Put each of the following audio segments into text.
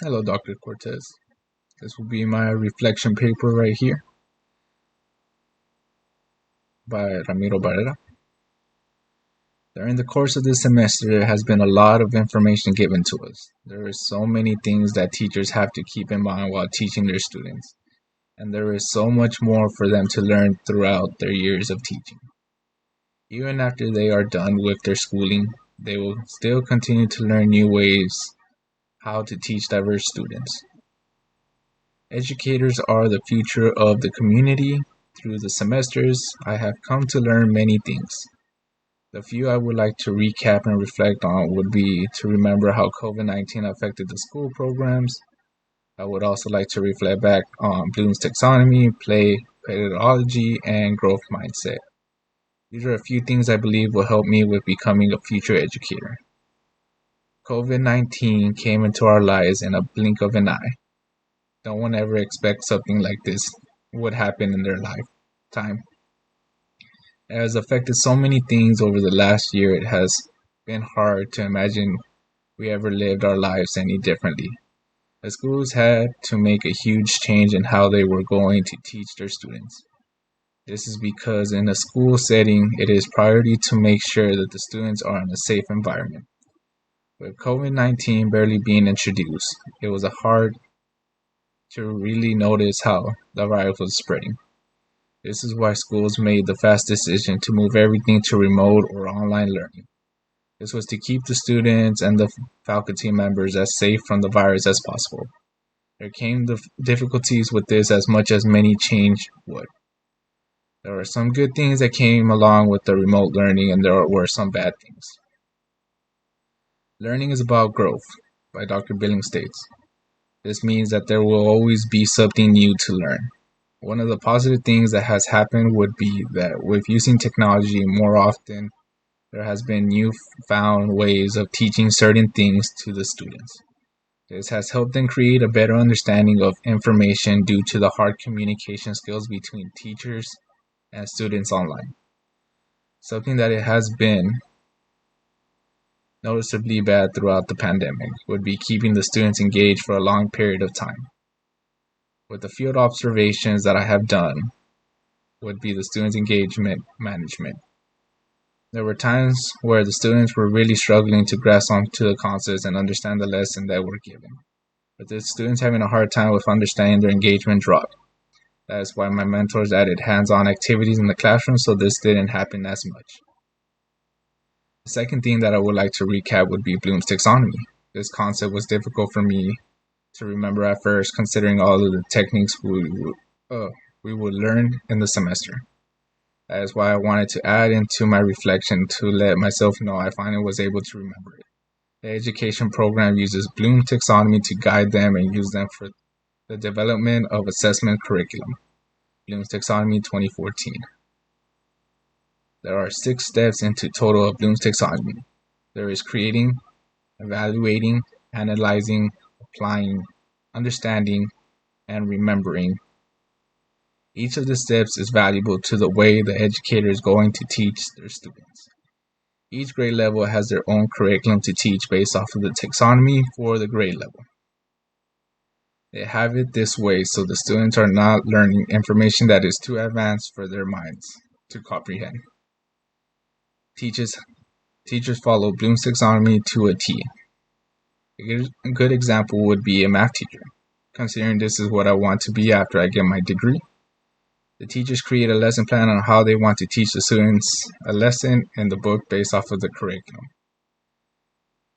Hello, Dr. Cortez. This will be my reflection paper right here by Ramiro Barrera. During the course of this semester, there has been a lot of information given to us. There are so many things that teachers have to keep in mind while teaching their students, and there is so much more for them to learn throughout their years of teaching. Even after they are done with their schooling, they will still continue to learn new ways how to teach diverse students. Educators are the future of the community. Through the semesters, I have come to learn many things. The few I would like to recap and reflect on would be to remember how COVID-19 affected the school programs. I would also like to reflect back on Bloom's taxonomy, play, pedagogy, and growth mindset. These are a few things I believe will help me with becoming a future educator. COVID-19 came into our lives in a blink of an eye. No one ever expects something like this would happen in their lifetime. It has affected so many things over the last year, it has been hard to imagine we ever lived our lives any differently. The schools had to make a huge change in how they were going to teach their students. This is because in a school setting, it is priority to make sure that the students are in a safe environment. With COVID-19 barely being introduced, it was hard to really notice how the virus was spreading. This is why schools made the fast decision to move everything to remote or online learning. This was to keep the students and the faculty members as safe from the virus as possible. There came the difficulties with this as much as many change would. There were some good things that came along with the remote learning, and there were some bad things. Learning is about growth, by Dr. Billing states. This means that there will always be something new to learn. One of the positive things that has happened would be that with using technology more often, there has been newfound ways of teaching certain things to the students. This has helped them create a better understanding of information due to the hard communication skills between teachers and students online. Something that it has been noticeably bad throughout the pandemic would be keeping the students engaged for a long period of time. With the field observations that I have done, would be the students' engagement management. There were times where the students were really struggling to grasp onto the concepts and understand the lesson that were given. But the students having a hard time with understanding, their engagement dropped. That is why my mentors added hands-on activities in the classroom so this didn't happen as much. The second thing that I would like to recap would be Bloom's taxonomy. This concept was difficult for me to remember at first, considering all of the techniques we would learn in the semester. That is why I wanted to add into my reflection to let myself know I finally was able to remember it. The education program uses Bloom taxonomy to guide them and use them for the development of assessment curriculum. Bloom's taxonomy 2014. There are 6 steps into total of Bloom's taxonomy. There is creating, evaluating, analyzing, applying, understanding, and remembering. Each of the steps is valuable to the way the educator is going to teach their students. Each grade level has their own curriculum to teach based off of the taxonomy for the grade level. They have it this way so the students are not learning information that is too advanced for their minds to comprehend. Teachers follow Bloom's taxonomy to a T. A good example would be a math teacher. Considering this is what I want to be after I get my degree, the teachers create a lesson plan on how they want to teach the students a lesson in the book based off of the curriculum.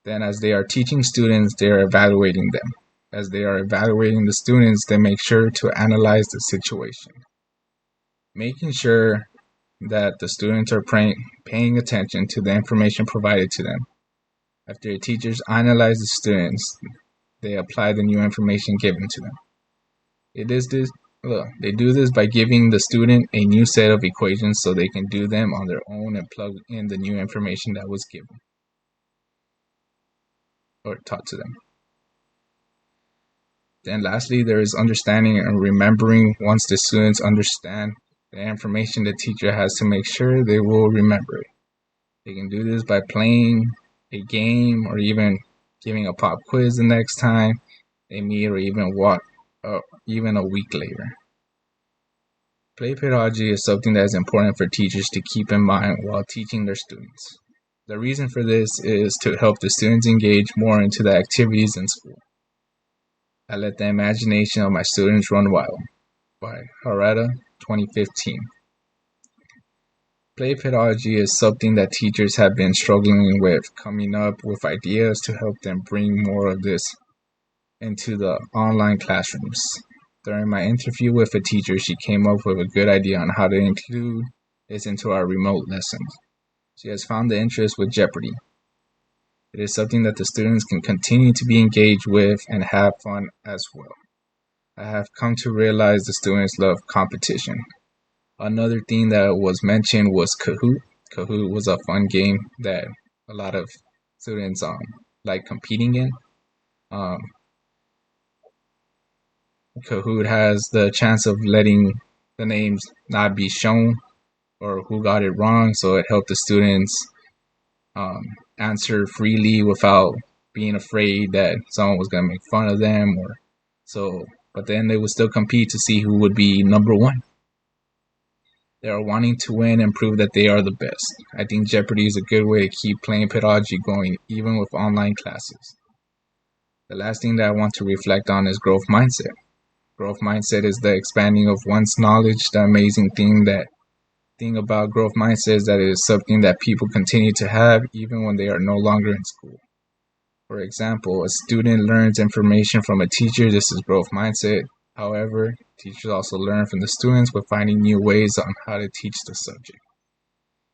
Then as they are teaching students, they are evaluating them. As they are evaluating the students, they make sure to analyze the situation, making sure that the students are paying attention to the information provided to them. After the teachers analyze the students, they apply the new information given to them. They do this by giving the student a new set of equations so they can do them on their own and plug in the new information that was given or taught to them. Then lastly, there is understanding and remembering. Once the students understand the information the teacher has to make sure they will remember it. They can do this by playing a game or even giving a pop quiz the next time. they meet or even a week later. Play pedagogy is something that is important for teachers to keep in mind while teaching their students. The reason for this is to help the students engage more into the activities in school. I let the imagination of my students run wild by Barrera, 2015. Play pedagogy is something that teachers have been struggling with, coming up with ideas to help them bring more of this into the online classrooms. During my interview with a teacher, she came up with a good idea on how to include this into our remote lessons. She has found the interest with Jeopardy! It is something that the students can continue to be engaged with and have fun as well. I have come to realize the students love competition. Another thing that was mentioned was Kahoot. Kahoot was a fun game that a lot of students like competing in. Um, Kahoot has the chance of letting the names not be shown or who got it wrong, so it helped the students um, answer freely without being afraid that someone was going to make fun of them or so. But then they would still compete to see who would be number one. They are wanting to win and prove that they are the best. I think Jeopardy is a good way to keep playing pedagogy going, even with online classes. The last thing that I want to reflect on is growth mindset. Growth mindset is the expanding of one's knowledge. The amazing thing about growth mindset is that it is something that people continue to have even when they are no longer in school. For example, a student learns information from a teacher. This is growth mindset. However, teachers also learn from the students by finding new ways on how to teach the subject.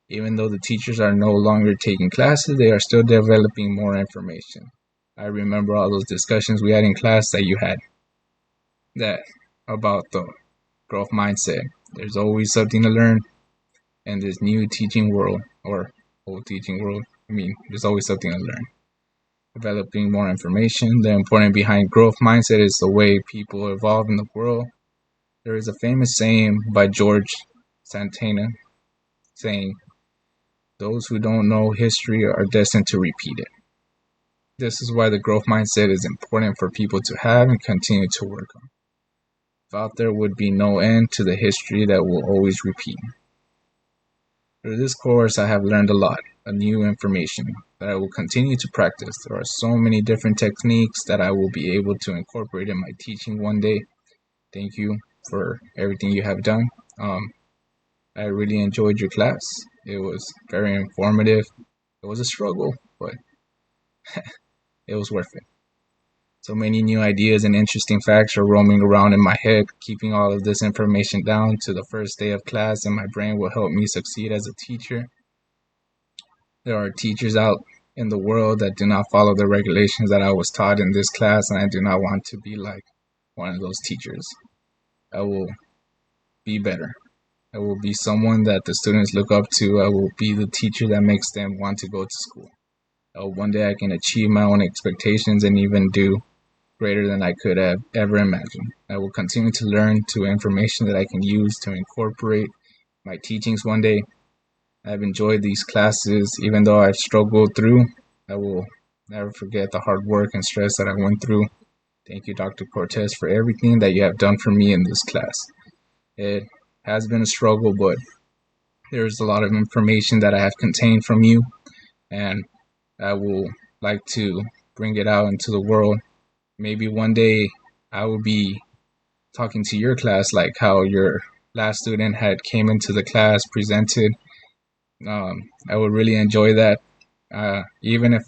Even though the teachers are no longer taking classes, they are still developing more information. I remember all those discussions we had in class that you had that about the growth mindset. There's always something to learn in this new teaching world or old teaching world. There's always something to learn. Developing more information. The important behind growth mindset is the way people evolve in the world. There is a famous saying by George Santana saying, "Those who don't know history are destined to repeat it." This is why the growth mindset is important for people to have and continue to work on. Without there would be no end to the history that will always repeat. Through this course, I have learned a lot of new information that I will continue to practice. There are so many different techniques that I will be able to incorporate in my teaching one day. Thank you for everything you have done. I really enjoyed your class. It was very informative. It was a struggle, but it was worth it. So many new ideas and interesting facts are roaming around in my head. Keeping all of this information down to the first day of class in my brain will help me succeed as a teacher. There are teachers out in the world that do not follow the regulations that I was taught in this class, and I do not want to be like one of those teachers. I will be better. I will be someone that the students look up to. I will be the teacher that makes them want to go to school. One day I can achieve my own expectations and even do greater than I could have ever imagined. I will continue to learn to information that I can use to incorporate my teachings one day. I've enjoyed these classes, even though I've struggled through. I will never forget the hard work and stress that I went through. Thank you, Dr. Cortez, for everything that you have done for me in this class. It has been a struggle, but there's a lot of information that I have contained from you, and I will like to bring it out into the world. Maybe one day I will be talking to your class like how your last student had came into the class, presented. I would really enjoy that. Even if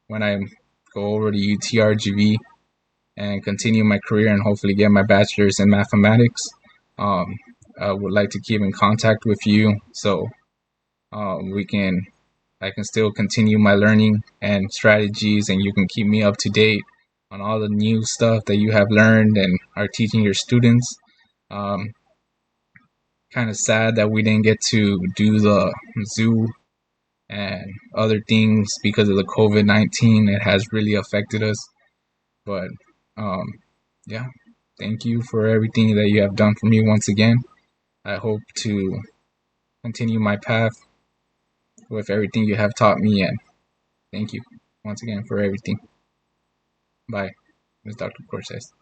when I go over to UTRGV and continue my career and hopefully get my bachelor's in mathematics, I would like to keep in contact with you so I can still continue my learning and strategies, and you can keep me up to date on all the new stuff that you have learned and are teaching your students. Kind of sad that we didn't get to do the zoo and other things because of the COVID-19. It has really affected us. But yeah, thank you for everything that you have done for me once again. I hope to continue my path with everything you have taught me, and thank you once again for everything. Bye. Ms. Dr. Cortez.